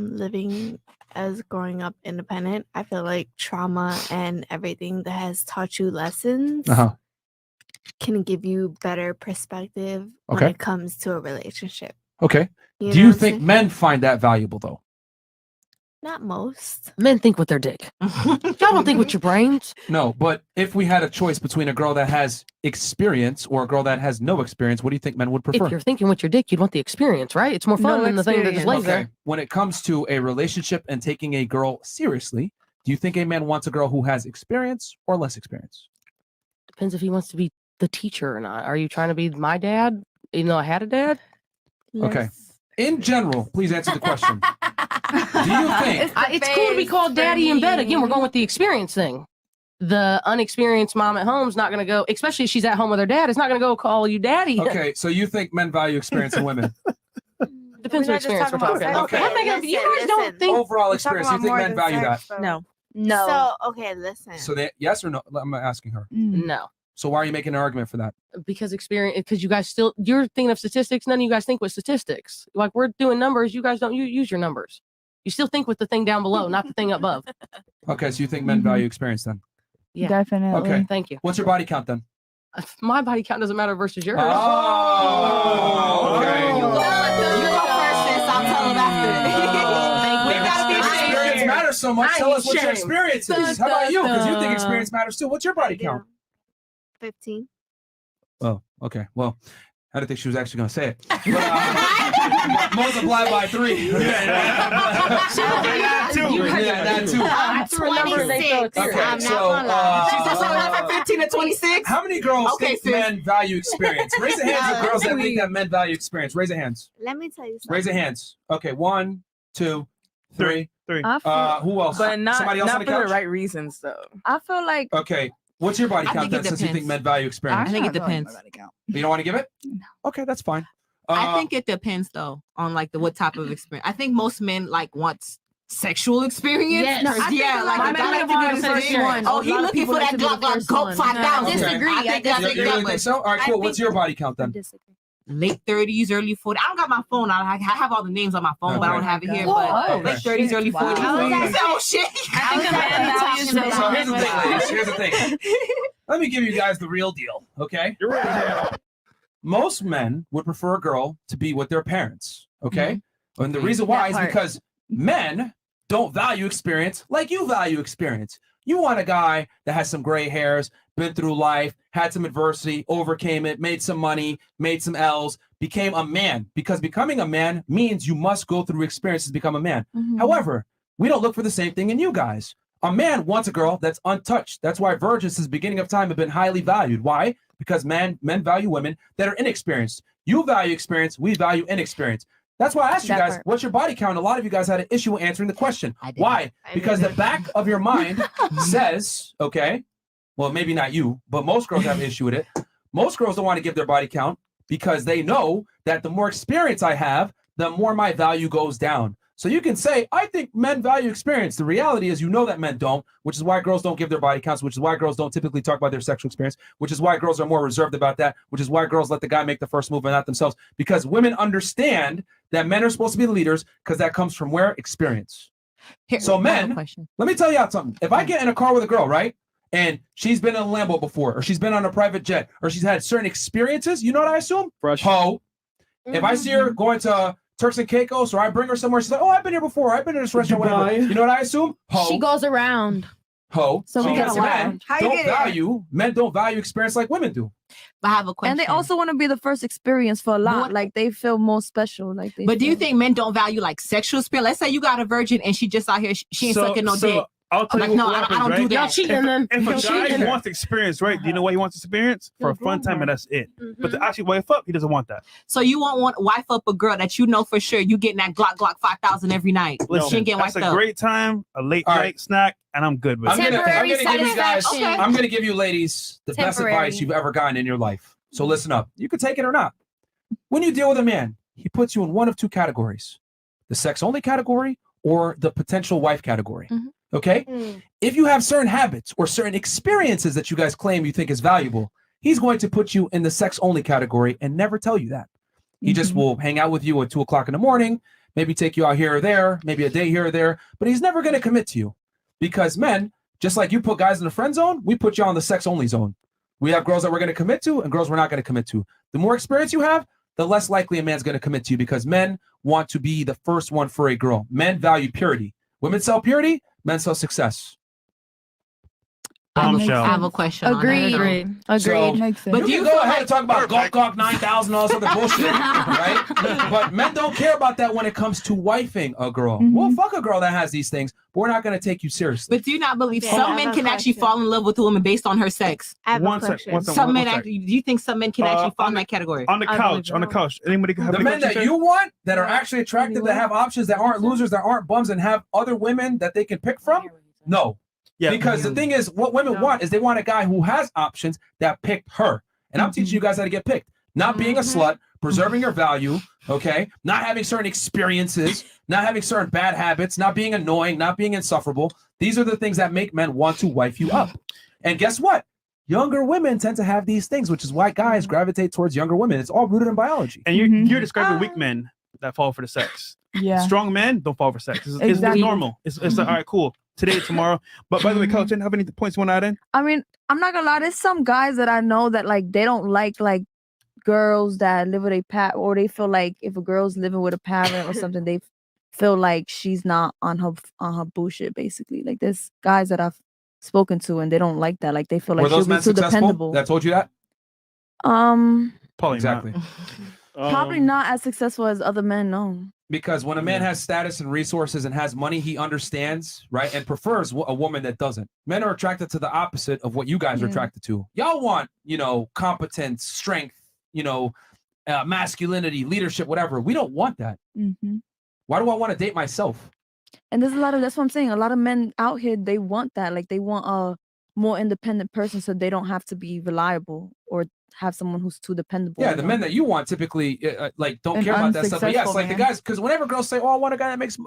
living as growing up independent, I feel like trauma and everything that has taught you lessons can give you better perspective when it comes to a relationship. Okay. You Do know you what I'm think saying? men find that valuable though? Not most. Men think with their dick. Y'all don't think with your brains. No, but if we had a choice between a girl that has experience or a girl that has no experience, what do you think men would prefer? If you're thinking with your dick, you'd want the experience, right? It's more fun than the thing that just lays there. When it comes to a relationship and taking a girl seriously, do you think a man wants a girl who has experience or less experience? Depends if he wants to be the teacher or not. Are you trying to be my dad, even though I had a dad? Okay. In general, please answer the question. Do you think It's cool to be called daddy in bed. Again, we're going with the experience thing. The unexperienced mom at home is not going to go, especially if she's at home with her dad, is not going to go call you daddy. Okay, so you think men value experience in women? Depends what experience we're talking about. Okay. One thing, you guys don't think Overall experience, you think men value that? No. So, okay, listen. So that yes or no? I'm asking her. No. So why are you making an argument for that? Because experience, because you guys still, you're thinking of statistics. None of you guys think with statistics. Like we're doing numbers. You guys don't use your numbers. You still think with the thing down below, not the thing above. Okay, so you think men value experience then? Yeah. Definitely. Okay. Thank you. What's your body count then? My body count doesn't matter versus yours. Oh, okay. You go first, sis. I'll tell him after. We gotta be Experience matters so much. Tell us what your shame. experience is. How about you? Because you think experience matters too. What's your body count? 15. Oh, okay. Well, I didn't think she was actually going to say it. But, multiply by 3. That too. That's a number they feel Okay, I'm so, not gonna lie. She's from 15 to 26. How many girls think sis. men value experience? Raise your hands of girls that think that men value experience. Raise your hands. Let me tell you something. Raise your hands. Okay, 1, 2, 3. Three. Who else? But not, Somebody else not on for the couch? the right reasons, though. I feel like Okay. What's your body I count think it then, since you think depends. men value experience? I think it depends. You don't want to give it? No. Okay, that's fine. I think it depends though on like what type of experience. I think most men like want sexual experience. Yes. No, I think yeah, a lot like of I men like like to to do be the the first first one. one. Oh, A he lot of looking people for like that to be the Glock Glock first Coke one. 5000. Disagree. I think that's You a really good think so? All right, cool. What's your body count then? Late 30s, early 40s. I don't got my phone. I have all the names on my phone, but I don't have it here. But late 30s, early 40s. Oh shit! I think a man values So here's the thing, ladies. Here's the thing. Let me give you guys the real deal, okay? You're right. Most men would prefer a girl to be with their parents, okay? And the reason why is because men don't value experience like you value experience. You want a guy that has some gray hairs, been through life, had some adversity, overcame it, made some money, made some L's, became a man. Because becoming a man means you must go through experiences to become a man. However, we don't look for the same thing in you guys. A man wants a girl that's untouched. That's why virgins since the beginning of time have been highly valued. Why? Because men value women that are inexperienced. You value experience, we value inexperience. That's why I asked you guys, what's your body count? A lot of you guys had an issue answering the question. Why? Because the back of your mind says, okay, well, maybe not you, but most girls have an issue with it. Most girls don't want to give their body count because they know that the more experience I have, the more my value goes down. So you can say, I think men value experience. The reality is you know that men don't, which is why girls don't give their body counts, which is why girls don't typically talk about their sexual experience, which is why girls are more reserved about that, which is why girls let the guy make the first move and not themselves. Because women understand that men are supposed to be the leaders because that comes from where? Experience. So men, let me tell you something. If I get in a car with a girl, right, and she's been in a Lambo before, or she's been on a private jet, or she's had certain experiences, you know what I assume? Fresh. Ho. If I see her going to Turks and Caicos, or I bring her somewhere, she's like, oh, I've been here before. I've been in this restaurant, whatever. You know what I assume? Ho. she goes around. Ho. So we Because get men don't value experience like women do. But I have a question. And they also want to be the first experience for a lot. Like they feel more special. Like they But do you feel- think men don't value like sexual experience? Let's say you got a virgin and she just out here, she ain't sucking no dick. I'll tell Like, you no, what I happens, don't do right? that. Y'all cheating then. If a You're guy cheating. wants experience, right? Do you know what he wants experience? For a fun time, and that's it. But to actually wife up, he doesn't want that. So you won't want wife up a girl that you know for sure you getting that Glock 5000 every night. She Listen, ain't getting that's wiped a up. great time, a late night snack, and I'm good with I'm it. gonna give you guys, Okay. I'm gonna give you ladies the best Temporary. advice you've ever gotten in your life. So listen up. You can take it or not. When you deal with a man, he puts you in one of two categories: the sex only category or the potential wife category. Okay? If you have certain habits or certain experiences that you guys claim you think is valuable, he's going to put you in the sex only category and never tell you that. He just will hang out with you at 2 o'clock in the morning, maybe take you out here or there, maybe a day here or there, but he's never going to commit to you. Because men, just like you put guys in the friend zone, we put you on the sex only zone. We have girls that we're going to commit to and girls we're not going to commit to. The more experience you have, the less likely a man's going to commit to you, because men want to be the first one for a girl. Men value purity. Women sell purity, men sell success. I have a question. Agreed. So, Makes sense. But you can go ahead and talk about Gawk 9,000, all this other bullshit, right? But men don't care about that when it comes to wifing a girl. We'll fuck a girl that has these things, but we're not going to take you seriously. But do you not believe some men can actually fall in love with a woman based on her sex? I have a question. Some men actually. Do you think some men can actually fall in that category? On the couch. Anybody have the men that you want that are actually attractive, that have options, that aren't losers, that aren't bums, and have other women that they can pick from? No. Yeah, because the thing is, what women want is they want a guy who has options that picked her. And I'm teaching you guys how to get picked. Not being a slut, preserving your value, okay? Not having certain experiences, not having certain bad habits, not being annoying, not being insufferable. These are the things that make men want to wife you up. And guess what? Younger women tend to have these things, which is why guys gravitate towards younger women. It's all rooted in biology. And you're describing weak men that fall for the sex. Yeah. Strong men don't fall for sex. It's normal. It's like, all right, cool. Today, tomorrow. But by the way, Coach, have any points you want to add in? I mean, I'm not gonna lie. There's some guys that I know that like they don't like girls that live with a parent, or they feel like if a girl's living with a parent or something, they feel like she's not on her bullshit. Basically, like there's guys that I've spoken to and they don't like that. Like they feel like she'll be too dependable. That told you that? Probably exactly. Probably not as successful as other men. No. Because when a man has status and resources and has money, he understands, right, and prefers a woman that doesn't. Men are attracted to the opposite of what you guys are attracted to. Y'all want, competence, strength, masculinity, leadership, whatever. We don't want that. Why do I want to date myself? And there's that's what I'm saying. A lot of men out here, they want that. Like they want a more independent person so they don't have to be reliable or have someone who's too dependable. Yeah, the men that you want typically don't care about that stuff. But yes, like the guys, because whenever girls say, "Oh, I want a guy that makes,"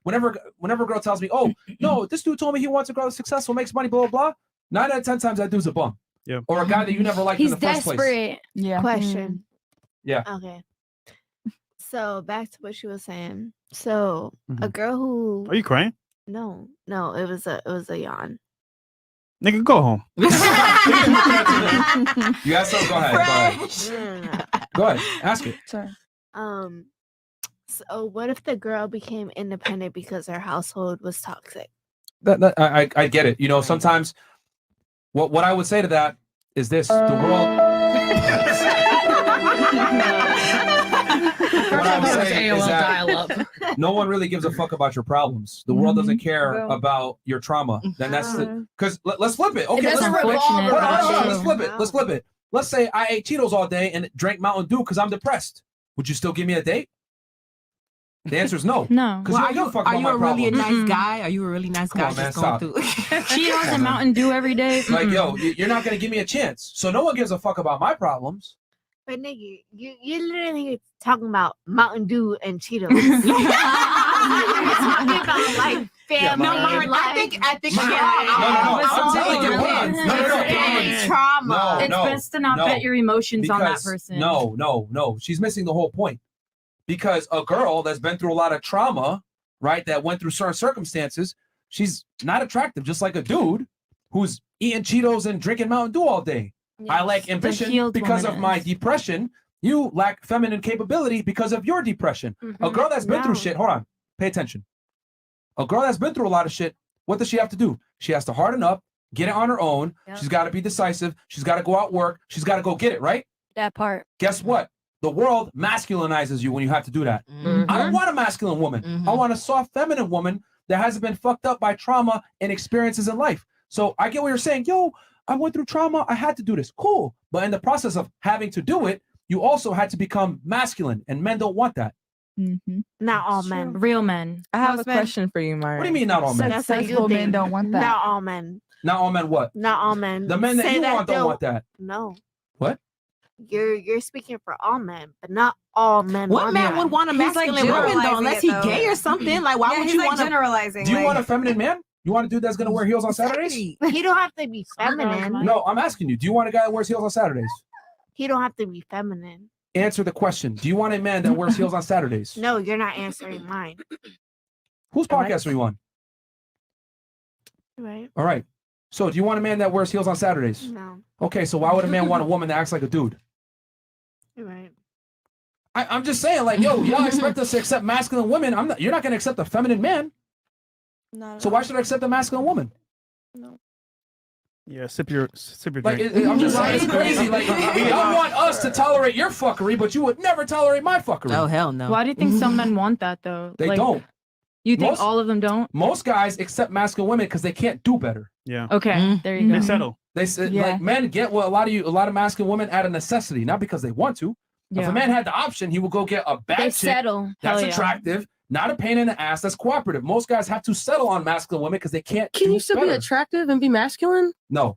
whenever a girl tells me, "Oh, no, this dude told me he wants a girl that's successful, makes money, blah blah blah," 9 out of 10 times that dude's a bum. Yeah. Or a guy that you never liked in the first place. He's desperate. Yeah. Question. Yeah. Okay. So back to what she was saying. So a girl who. Are you crying? No, it was a yawn. Nigga, go home. You got something? Go ahead. Go ahead. Ask it. Sorry. So what if the girl became independent because her household was toxic? I get it. Sometimes what I would say to that is this: the world. What I would say is that no one really gives a fuck about your problems. The world doesn't care about your trauma. Then that's because let's flip it. Okay, let's flip it. Let's flip it. Let's say I ate Cheetos all day and drank Mountain Dew because I'm depressed. Would you still give me a date? The answer is no. No. Because are you a really nice guy? Are you a really nice guy? Come on, man, stop. Cheetos and Mountain Dew every day. Like, yo, you're not gonna give me a chance. So no one gives a fuck about my problems. But nigga, you literally talking about Mountain Dew and Cheetos. You're talking about like family. No, Myron, I think trauma. It's best to not bet your emotions on that person. No. She's missing the whole point. Because a girl that's been through a lot of trauma, right, that went through certain circumstances, she's not attractive, just like a dude who's eating Cheetos and drinking Mountain Dew all day. Yes. I lack ambition because of my depression. You lack feminine capability because of your depression. A girl that's been through shit, hold on, pay attention. A girl that's been through a lot of shit, what does she have to do? She has to harden up, get it on her own. Yep. She's got to be decisive. She's got to go out work. She's got to go get it, right? That part. Guess what? The world masculinizes you when you have to do that. I don't want a masculine woman. I want a soft feminine woman that hasn't been fucked up by trauma and experiences in life. So I get what you're saying. Yo, I went through trauma. I had to do this. Cool. But in the process of having to do it, you also had to become masculine, and men don't want that. Not all men. Real men. I have a question for you, Myron. What do you mean not all men? Successful men don't want that. Not all men. Not all men what? Not all men. The men that you want don't want that. No. What? You're speaking for all men, but not all men. What man would want a masculine woman though, unless he gay or something? Like, why would you want generalizing? Do you want a feminine man? You want a dude that's gonna wear heels on Saturdays? He don't have to be feminine. No, I'm asking you. Do you want a guy that wears heels on Saturdays? He don't have to be feminine. answer the question. Do you want a man that wears heels on Saturdays? No, you're not answering mine. Whose podcast are you on? Right. All right. So do you want a man that wears heels on Saturdays? No. Okay, so why would a man want a woman that acts like a dude? Right. I'm just saying, like, yo, y'all expect us to accept masculine women. You're not going to accept a feminine man. No. So why should I accept a masculine woman? No. Yeah, sip your Like, drink. I'm just saying, it's crazy. Like, y'all want us to tolerate your fuckery, but you would never tolerate my fuckery. Oh, hell no. Why do you think some men want that though? They Like, don't. You think Most- all of them don't? Most guys accept masculine women because they can't do better. Yeah. Okay, there you They go. settle. They said Yeah. like men get what a lot of masculine women out of necessity, not because they want to. If Yeah. a man had the option, he would go get a bad They chick settle. that's Hell yeah. attractive, not a pain in the ass, that's cooperative. Most guys have to settle on masculine women because they can't. Can do you still better. be attractive and be masculine? No.